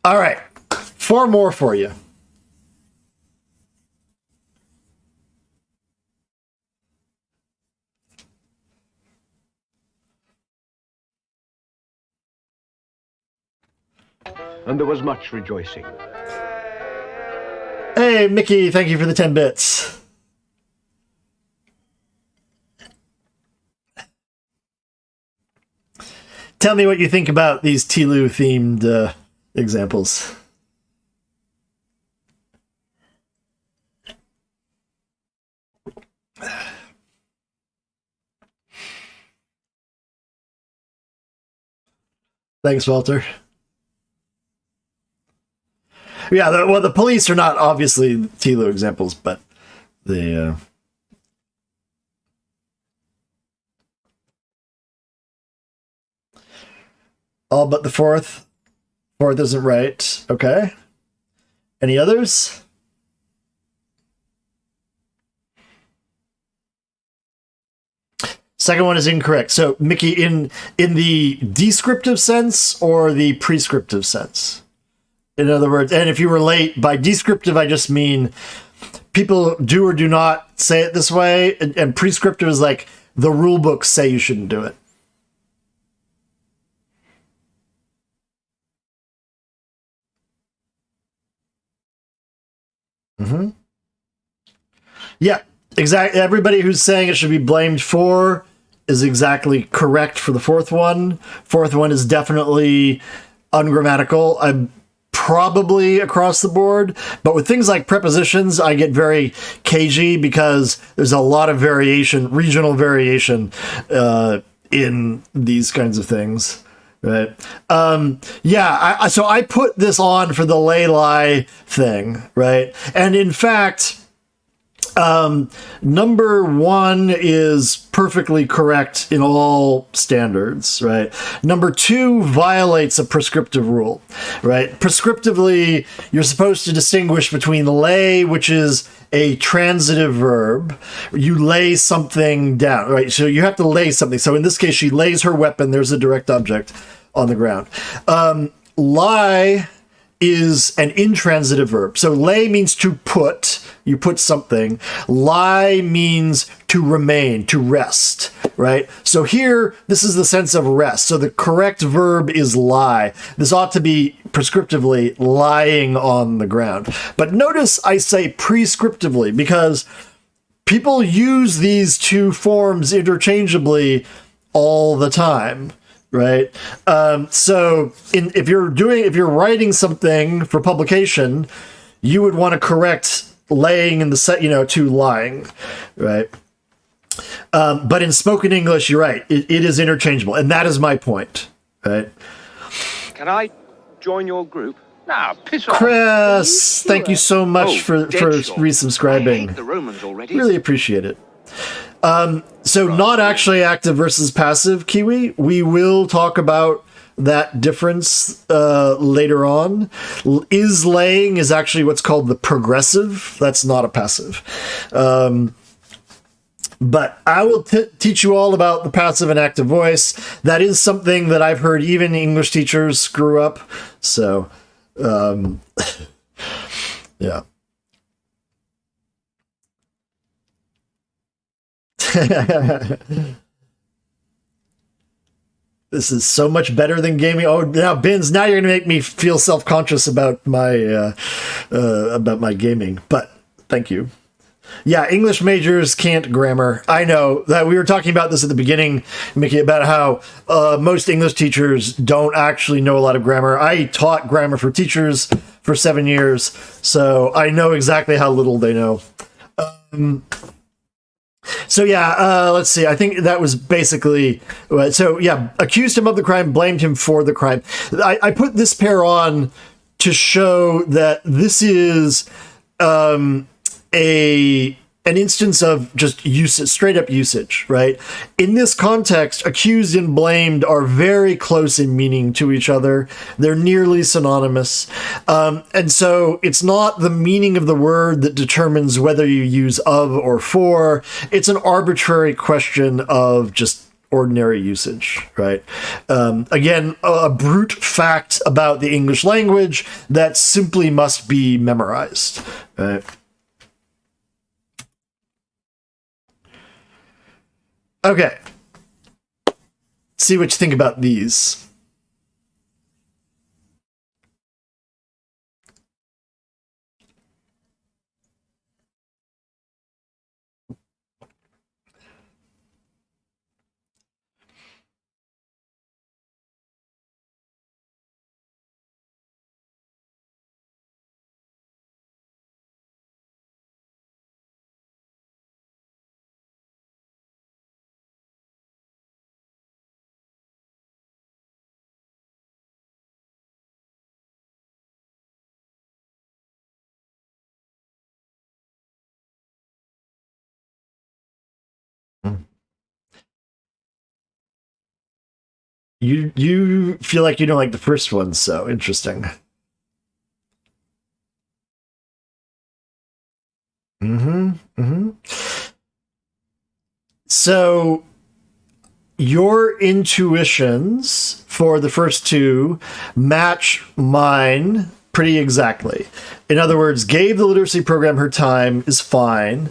All right. 4 more for you. And there was much rejoicing. Hey, Mickey, thank you for the 10 bits. Tell me what you think about these Tilu-themed examples. Thanks, Walter. Yeah, the police are not obviously Tilu examples, but the... all but the fourth. Fourth isn't right. Okay. Any others? Second one is incorrect. So, Mickey, in the descriptive sense or the prescriptive sense? In other words, and if you were late, by descriptive, I just mean people do or do not say it this way, and prescriptive is like the rule books say you shouldn't do it. Mm-hmm. Yeah, exactly. Everybody who's saying it should be blamed for is exactly correct for the fourth one. Fourth one is definitely ungrammatical. I'm probably across the board, but with things like prepositions, I get very cagey because there's a lot of variation, regional variation in these kinds of things. Right. Yeah. So I put this on for the lay-lie thing. Right. And in fact, number 1 is perfectly correct in all standards. Right. Number 2 violates a prescriptive rule. Right. Prescriptively, you're supposed to distinguish between lay, which is a transitive verb. You lay something down, right? So you have to lay something. So in this case, she lays her weapon. There's a direct object on the ground. Lie is an intransitive verb. So lay means to put. You put something. Lie means to remain, to rest, right? So here, this is the sense of rest. So the correct verb is lie. This ought to be prescriptively lying on the ground. But notice I say prescriptively because people use these two forms interchangeably all the time. Right. So if you're writing something for publication, you would want to correct laying in the set, to lying. Right. But in spoken English, you're right. It is interchangeable. And that is my point. Right. Can I join your group? Nah, piss off. Chris, thank you so much for resubscribing. The Romans already. Really appreciate it. So not actually active versus passive, Kiwi. We will talk about that difference later on. Is laying is actually what's called the progressive. That's not a passive. But I will teach you all about the passive and active voice. That is something that I've heard even English teachers screw up. So, yeah. This is so much better than gaming. Oh, now Bins, now you're gonna make me feel self-conscious about my gaming. But thank you. Yeah, English majors can't grammar. I know that we were talking about this at the beginning, Mickey, about how most English teachers don't actually know a lot of grammar. I taught grammar for teachers for 7 years, so I know exactly how little they know. So yeah, let's see. I think that was basically... So yeah, accused him of the crime, blamed him for the crime. I put this pair on to show that this is an instance of just usage, straight up usage, right? In this context, accused and blamed are very close in meaning to each other. They're nearly synonymous. And so it's not the meaning of the word that determines whether you use of or for. It's an arbitrary question of just ordinary usage, right? Again, a brute fact about the English language that simply must be memorized, right? Okay. See what you think about these. You feel like you don't like the first one, so interesting. So your intuitions for the first two match mine pretty exactly. In other words, gave the literacy program her time is fine.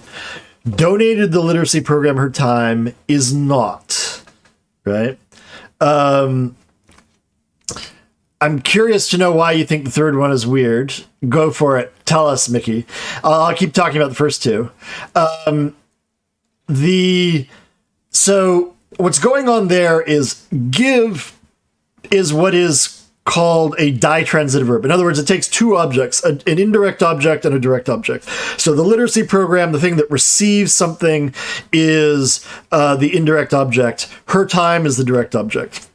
Donated the literacy program her time is not, right? I'm curious to know why you think the third one is weird. Go for it. Tell us, Mickey. I'll keep talking about the first two. So what's going on there is give is what is called a ditransitive verb. In other words, it takes two objects, an indirect object and a direct object. So the literacy program, the thing that receives something, is the indirect object. Her time is the direct object.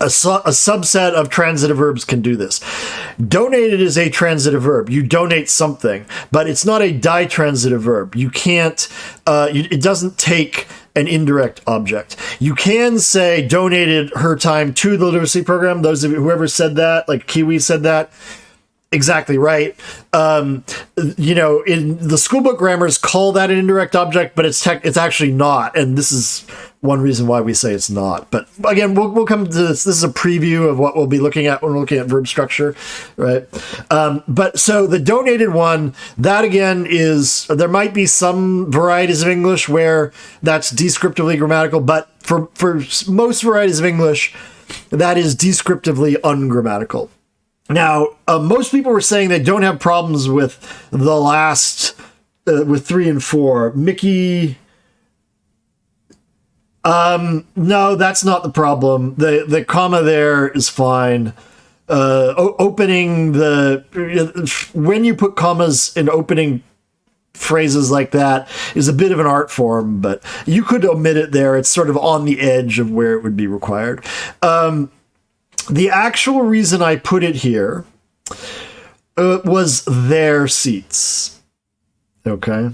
A subset of transitive verbs can do this. Donated is a transitive verb. You donate something, but it's not a ditransitive verb. You can't, it doesn't take an indirect object. You can say donated her time to the literacy program. Those of you, whoever said that, like Kiwi said that, exactly right. In the school book grammars call that an indirect object, but it's actually not. And this is one reason why we say it's not. But again, we'll come to this. This is a preview of what we'll be looking at when we're looking at verb structure, right? But so the donated one, that again is, there might be some varieties of English where that's descriptively grammatical, but for most varieties of English, that is descriptively ungrammatical. Now, most people were saying they don't have problems with the last, with 3 and 4. Mickey, no, that's not the problem. The comma there is fine. Opening when you put commas in opening phrases like that is a bit of an art form, but you could omit it there. It's sort of on the edge of where it would be required. The actual reason I put it here was their seats. Okay.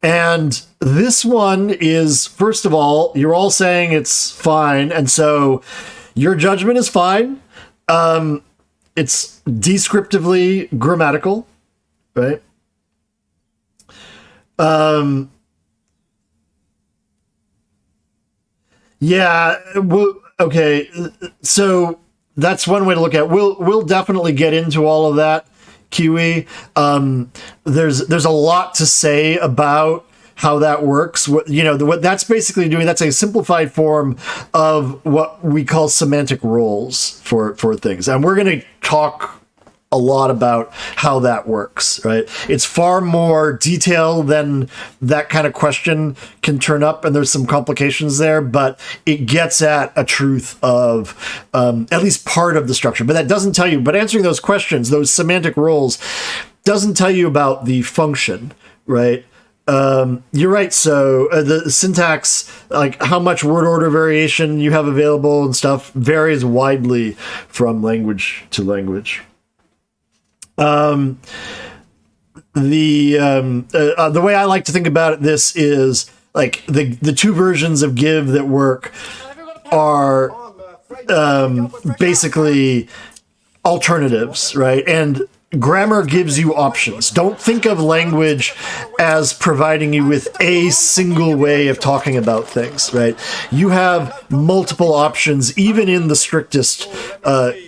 And this one is, first of all, you're all saying it's fine. And so your judgment is fine. It's descriptively grammatical, right? Yeah. Well, okay. So that's one way to look at it. We'll definitely get into all of that, Kiwi. There's a lot to say about how that works. What that's basically doing, that's a simplified form of what we call semantic roles for things. And we're going to talk a lot about how that works, right? It's far more detailed than that kind of question can turn up, and there's some complications there, but it gets at a truth of at least part of the structure. But that doesn't tell you, but answering those questions, those semantic roles, doesn't tell you about the function, right? You're right. So the syntax, like how much word order variation you have available and stuff, varies widely from language to language. The way I like to think about this is like the two versions of give that work are basically alternatives, right? And grammar gives you options. Don't think of language as providing you with a single way of talking about things, right? You have multiple options, even in the strictest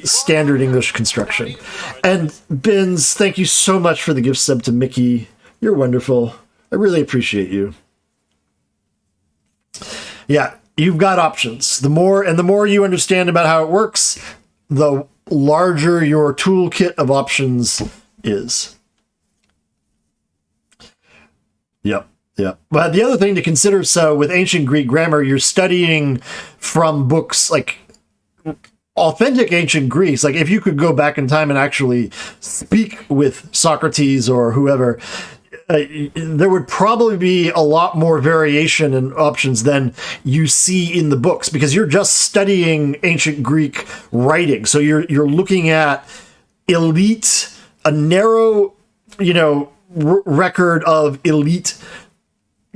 standard English construction. And Bins, thank you so much for the gift sub to Mickey. You're wonderful. I really appreciate you. Yeah, you've got options. The more you understand about how it works, the larger your toolkit of options is. Yep. But the other thing to consider, so with ancient Greek grammar, you're studying from books like authentic ancient Greece. Like if you could go back in time and actually speak with Socrates or whoever, there would probably be a lot more variation and options than you see in the books, because you're just studying ancient Greek writing. So you're looking at a narrow, record of elite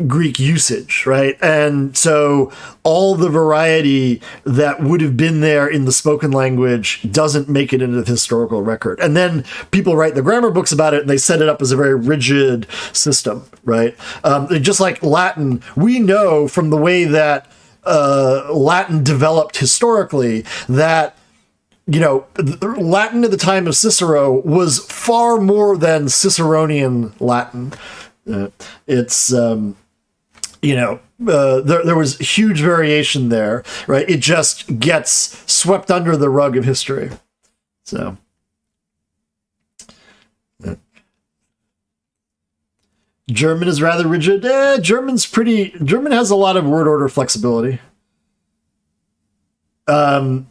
Greek usage, right? And so all the variety that would have been there in the spoken language doesn't make it into the historical record. And then people write the grammar books about it and they set it up as a very rigid system, right? Just like Latin, we know from the way that Latin developed historically that Latin at the time of Cicero was far more than Ciceronian Latin. There was huge variation there, right? It just gets swept under the rug of history. So, German is rather rigid. German has a lot of word order flexibility. I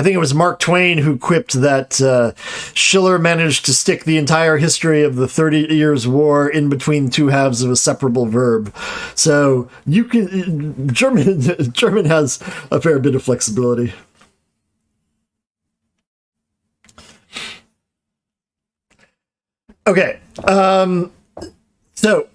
think it was Mark Twain who quipped that Schiller managed to stick the entire history of the 30 Years' War in between two halves of a separable verb. So German has a fair bit of flexibility. Okay, so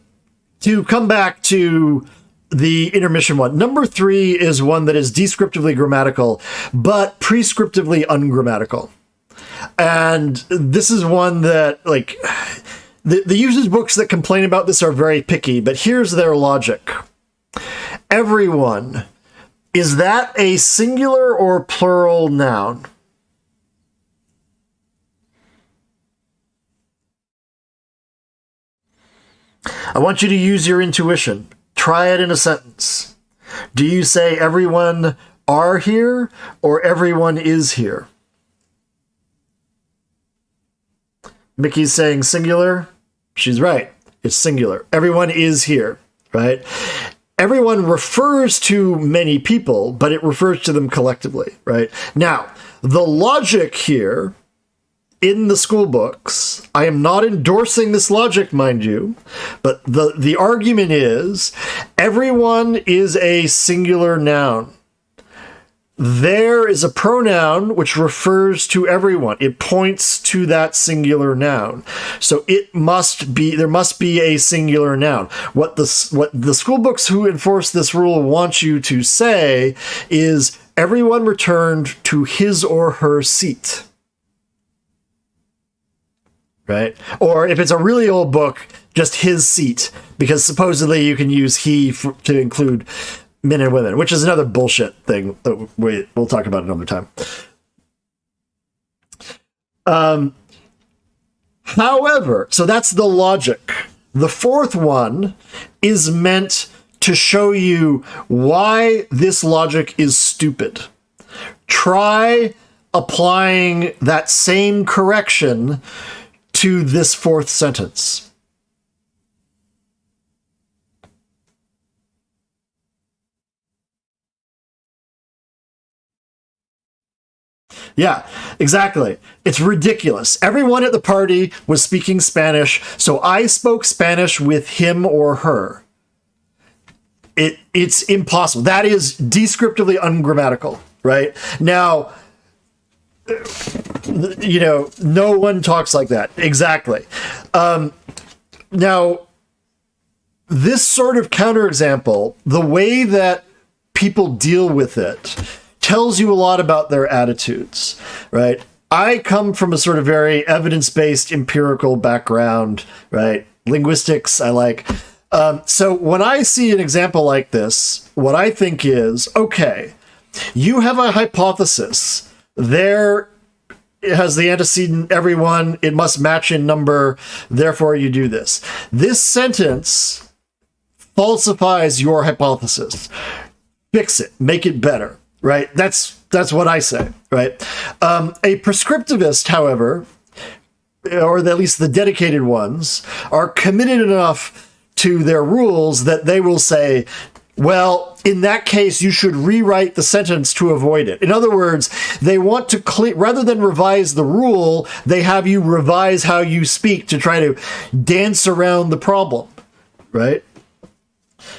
to come back to the intermission one, number 3 is one that is descriptively grammatical, but prescriptively ungrammatical. And this is one that, like, the usage books that complain about this are very picky, but here's their logic. Everyone, is that a singular or plural noun? I want you to use your intuition. Try it in a sentence. Do you say everyone are here or everyone is here? Mickey's saying singular. She's right. It's singular. Everyone is here, right? Everyone refers to many people, but it refers to them collectively, right? Now, the logic here in the school books, I am not endorsing this logic, mind you, but the argument is everyone is a singular noun. There is a pronoun which refers to everyone. It points to that singular noun. So there must be a singular noun. What the school books who enforce this rule want you to say is everyone returned to his or her seat. Right? Or if it's a really old book, just his seat, because supposedly you can use he to include men and women, which is another bullshit thing that we'll talk about another time. However, so that's the logic. The fourth one is meant to show you why this logic is stupid. Try applying that same correction to this fourth sentence. Yeah, exactly. It's ridiculous. Everyone at the party was speaking Spanish, so I spoke Spanish with him or her. It's impossible. That is descriptively ungrammatical, right? Now, no one talks like that. Exactly. Now, this sort of counterexample, the way that people deal with it tells you a lot about their attitudes, right? I come from a sort of very evidence-based empirical background, right? Linguistics, I like. So when I see an example like this, what I think is, okay, you have a hypothesis. There has the antecedent everyone, it must match in number, therefore you do this. This sentence falsifies your hypothesis. Fix it, make it better, right? That's what I say, right? A prescriptivist, however, or at least the dedicated ones, are committed enough to their rules that they will say, well, in that case, you should rewrite the sentence to avoid it. In other words, they want to rather than revise the rule, they have you revise how you speak to try to dance around the problem, right?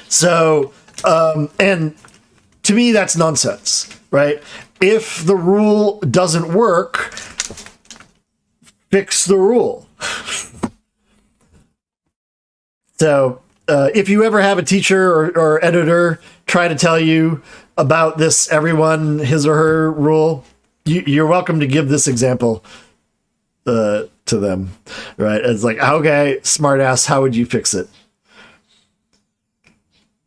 So, and to me, that's nonsense, right? If the rule doesn't work, fix the rule. So, if you ever have a teacher or editor try to tell you about this everyone, his or her rule, you're welcome to give this example to them, right? It's like, okay, smartass, how would you fix it?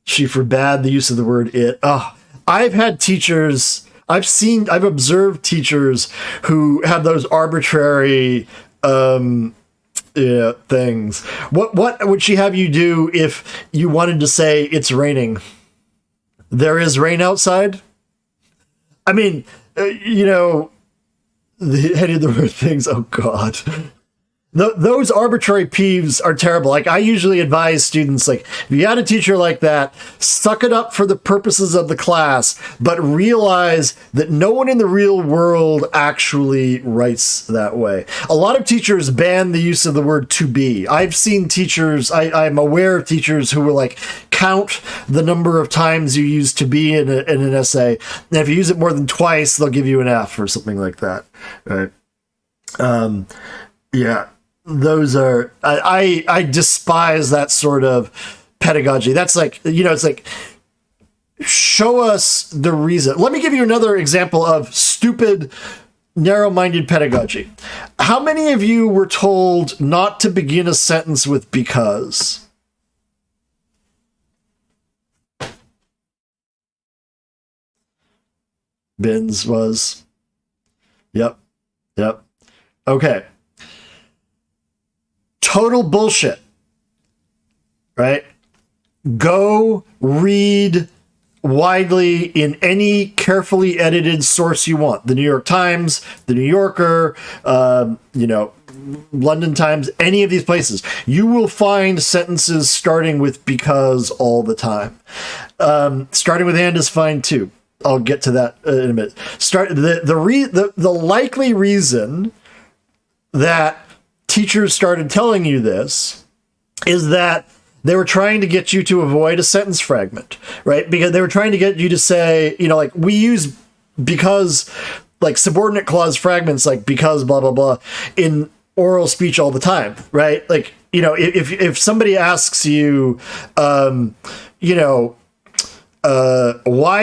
She forbade the use of the word it. Oh, I've had teachers, I've observed teachers who have those arbitrary things. What would she have you do if you wanted to say it's raining? There is rain outside? I mean, the head of the word things, oh God. Those arbitrary peeves are terrible. Like, I usually advise students, like, if you got a teacher like that, suck it up for the purposes of the class, but realize that no one in the real world actually writes that way. A lot of teachers ban the use of the word to be. I've seen teachers, I'm aware of teachers who will, like, count the number of times you use to be in an essay. And if you use it more than twice, they'll give you an F or something like that. Right? Yeah. Those are, I despise that sort of pedagogy. That's like, it's like, show us the reason. Let me give you another example of stupid, narrow-minded pedagogy. How many of you were told not to begin a sentence with because? Binns was. Yep. Okay. Total bullshit, right? Go read widely in any carefully edited source you want. The New York Times, the New Yorker, London Times, any of these places. You will find sentences starting with because all the time. Starting with and is fine too. I'll get to that in a minute. The likely reason that teachers started telling you this is that they were trying to get you to avoid a sentence fragment, right? Because they were trying to get you to say, like, we use because, like, subordinate clause fragments, like because blah, blah, blah, in oral speech all the time, right? Like, if somebody asks you, why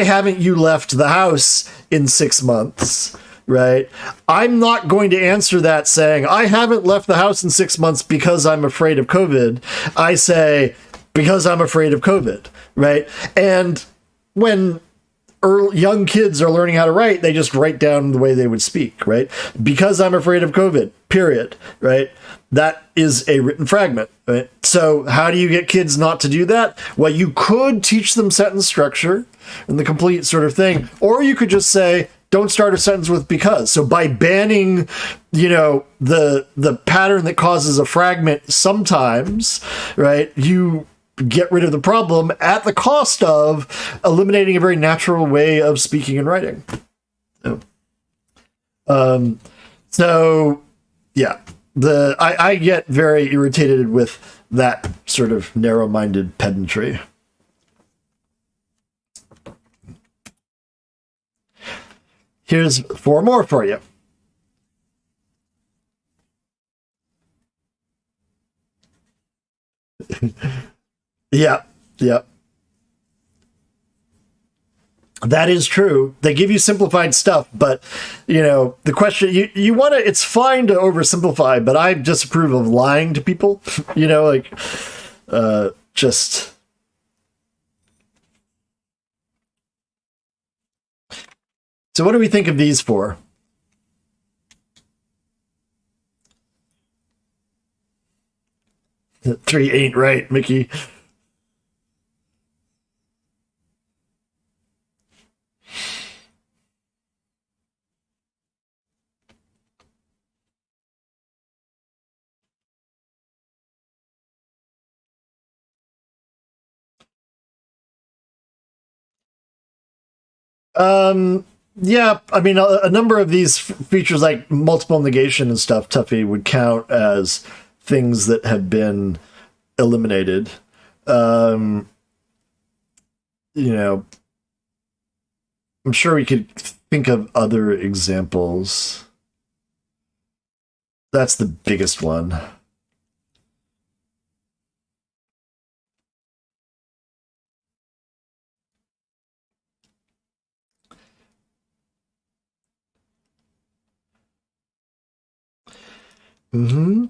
haven't you left the house in 6 months? Right? I'm not going to answer that saying, I haven't left the house in 6 months because I'm afraid of COVID. I say, because I'm afraid of COVID, right? And when young kids are learning how to write, they just write down the way they would speak, right? Because I'm afraid of COVID, period, right? That is a written fragment, right? So how do you get kids not to do that? Well, you could teach them sentence structure and the complete sort of thing, or you could just say, don't start a sentence with because. So by banning, the pattern that causes a fragment sometimes, right, you get rid of the problem at the cost of eliminating a very natural way of speaking and writing. So yeah, I get very irritated with that sort of narrow-minded pedantry. Here's 4 more for you. Yeah, yeah. That is true. They give you simplified stuff, but the question you want to. It's fine to oversimplify, but I disapprove of lying to people. Like just. So, what do we think of these four? Three ain't right, Mickey. Yeah, I mean, a number of these features, like multiple negation and stuff, Tuffy, would count as things that have been eliminated. Um, I'm sure we could think of other examples. That's the biggest one. Mm-hmm.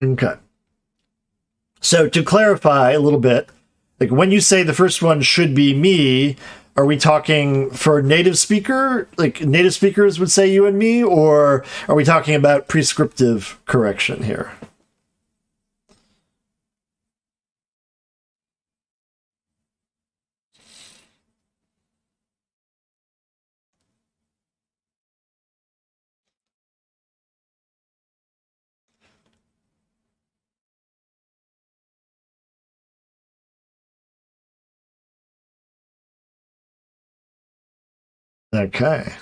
Okay. So to clarify a little bit, like when you say the first one should be me, are we talking for native speaker? Like native speakers would say you and me, or are we talking about prescriptive correction here? Okay.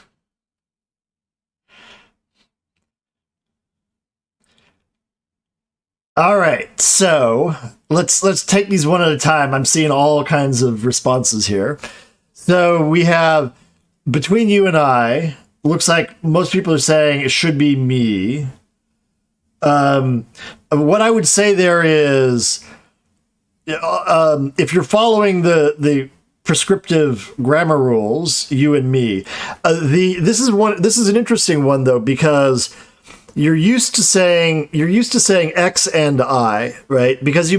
All right. So let's take these one at a time. I'm seeing all kinds of responses here. So we have between you and I, looks like most people are saying it should be me. What I would say there is, if you're following the prescriptive grammar rules, you and me, this is an interesting one though, because you're used to saying X and I, right? Because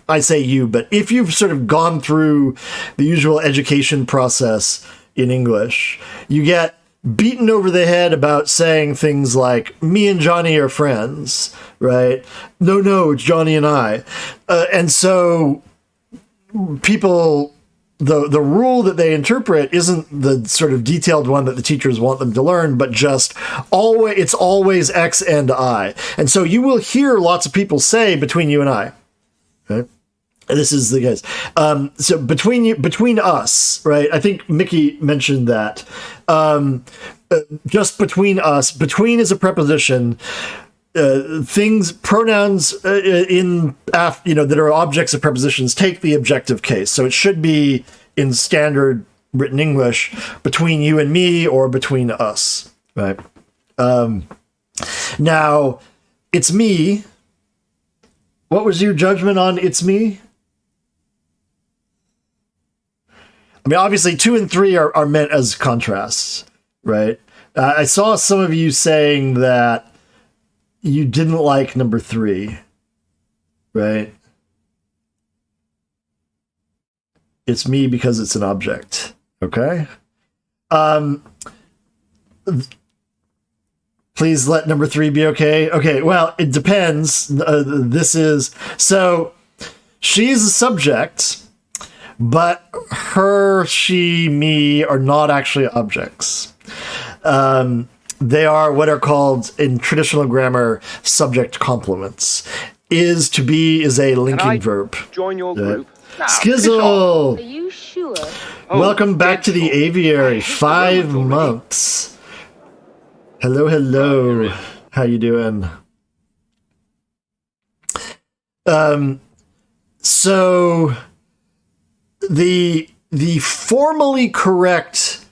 I say you, but if you've sort of gone through the usual education process in English, you get beaten over the head about saying things like me and Johnny are friends, right? No, it's Johnny and I. And so people, the rule that they interpret isn't the sort of detailed one that the teachers want them to learn, but just it's always X and I. And so you will hear lots of people say between you and I. Okay? This is the case. So between us, right? I think Mickey mentioned that. Just between us. Between is a preposition. Pronouns that are objects of prepositions take the objective case. So it should be in standard written English between you and me or between us, right? Now, it's me. What was your judgment on it's me? I mean, obviously 2 and 3 are meant as contrasts, right? I saw some of you saying that you didn't like number 3, right? It's me because it's an object. Okay. Please let number 3 be okay. Okay. Well, it depends. She's a subject, but her, she, me are not actually objects. They are what are called in traditional grammar subject complements. Is to be is a linking verb. Join your group. Skizzle! Are you sure? Welcome back to the aviary. 5 months. Hello. How you doing? So the formally correct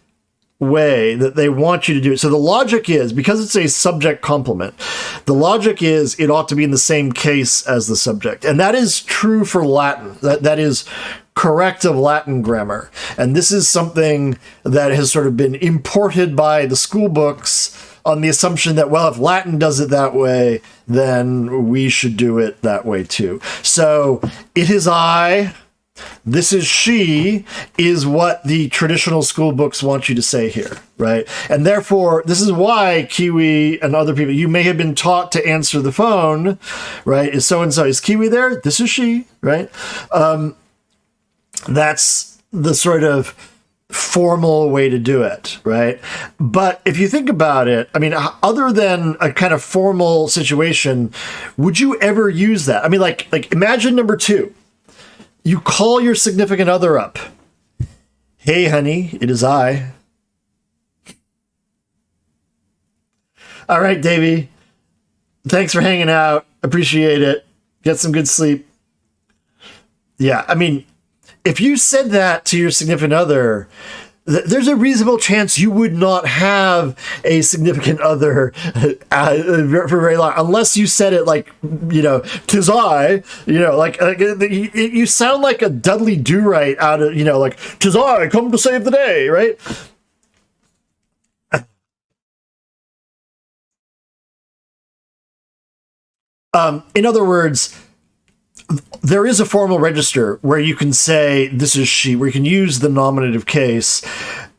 way that they want you to do it. So the logic is, because it's a subject complement, the logic is it ought to be in the same case as the subject. And that is true for Latin. That is correct of Latin grammar. And this is something that has sort of been imported by the school books on the assumption that, well, if Latin does it that way, then we should do it that way too. So it is I, this is she, is what the traditional school books want you to say here, right? And therefore, this is why Kiwi and other people, you may have been taught to answer the phone, right? Is so-and-so, is Kiwi there? This is she, right? That's the sort of formal way to do it, right? But if you think about it, I mean, other than a kind of formal situation, would you ever use that? I mean, like imagine number 2. You call your significant other up. Hey, honey, it is I. All right, Davey. Thanks for hanging out. Appreciate it. Get some good sleep. Yeah, I mean, if you said that to your significant other, there's a reasonable chance you would not have a significant other for very long, unless you said it like, you know, 'tis I, you know, like you sound like a Dudley Do-Right out of, you know, like, 'tis I, come to save the day, right? In other words, there is a formal register where you can say this is she, where you can use the nominative case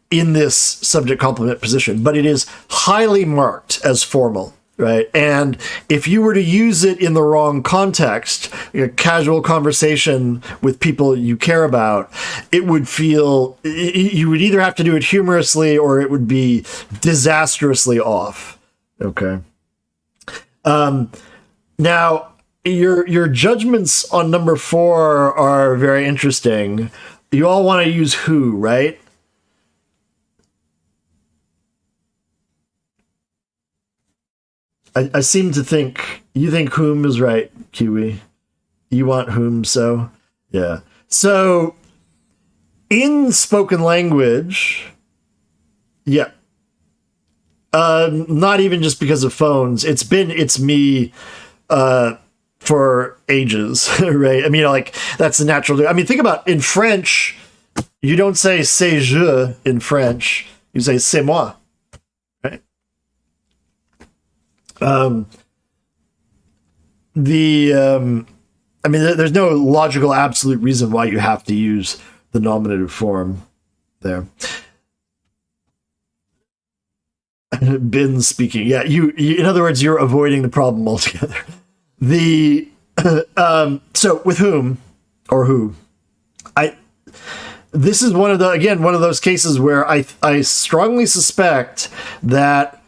in this subject complement position, but it is highly marked as formal, right? And if you were to use it in the wrong context, a casual conversation with people you care about, it would feel, you would either have to do it humorously or it would be disastrously off. Okay. Now, your judgments on number 4 are very interesting. You all want to use who, right? I seem to think you think whom is right, Kiwi. You want whom, so yeah. So in spoken language, yeah. Not even just because of phones. It's me for ages, right? I mean, like, that's the natural. I mean, think about in French, you don't say c'est je in French. You say c'est moi, right? I mean, there's no logical absolute reason why you have to use the nominative form there. Been speaking. Yeah, you in other words, you're avoiding the problem altogether. So with whom or who? This is one of those cases where I strongly suspect that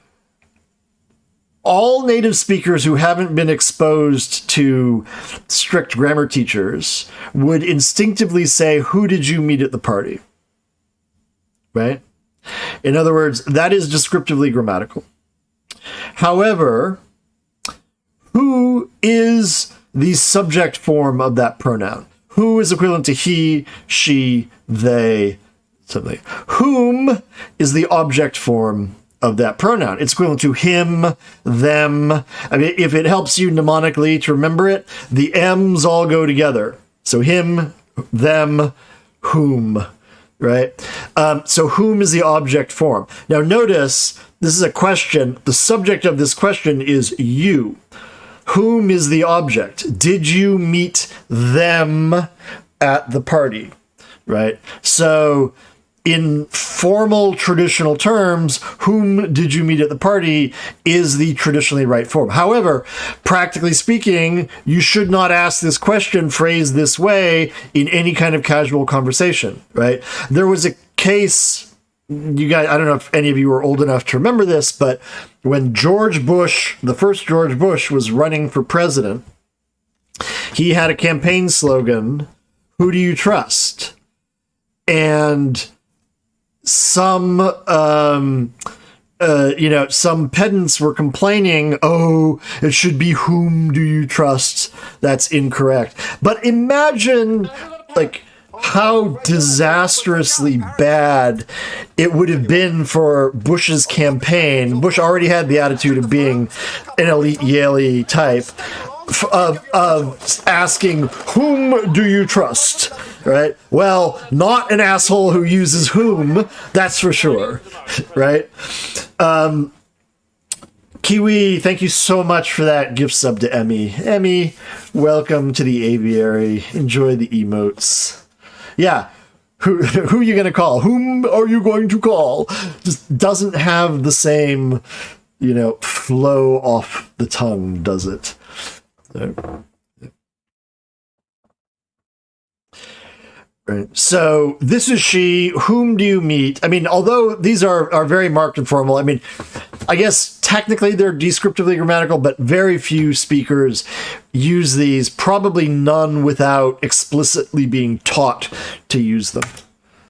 all native speakers who haven't been exposed to strict grammar teachers would instinctively say, who did you meet at the party? Right? In other words, that is descriptively grammatical. However, who is the subject form of that pronoun? Who is equivalent to he, she, they, something. Whom is the object form of that pronoun? It's equivalent to him, them. I mean, if it helps you mnemonically to remember it, the M's all go together. So him, them, whom, right? So whom is the object form? Now notice, this is a question. The subject of this question is you. Whom is the object? Did you meet them at the party, right? So in formal traditional terms, whom did you meet at the party is the traditionally right form. However, practically speaking, you should not ask this question phrased this way in any kind of casual conversation, right? There was a case, you guys, I don't know if any of you are old enough to remember this, but when George Bush, the first George Bush, was running for president, he had a campaign slogan, "Who do you trust?" And some pedants were complaining, oh, it should be whom do you trust? That's incorrect. But imagine, like, how disastrously bad it would have been for Bush's campaign. Bush already had the attitude of being an elite Yale type, of asking, whom do you trust? Right? Well, not an asshole who uses whom, that's for sure. Right? Kiwi, thank you so much for that gift sub to Emmy. Emmy, welcome to the aviary. Enjoy the emotes. Yeah, who are you going to call? Whom are you going to call? Just doesn't have the same, flow off the tongue, does it? Right. So this is she. Whom do you meet? I mean, although these are very marked and formal, I mean, I guess technically they're descriptively grammatical, but very few speakers use these, probably none without explicitly being taught to use them.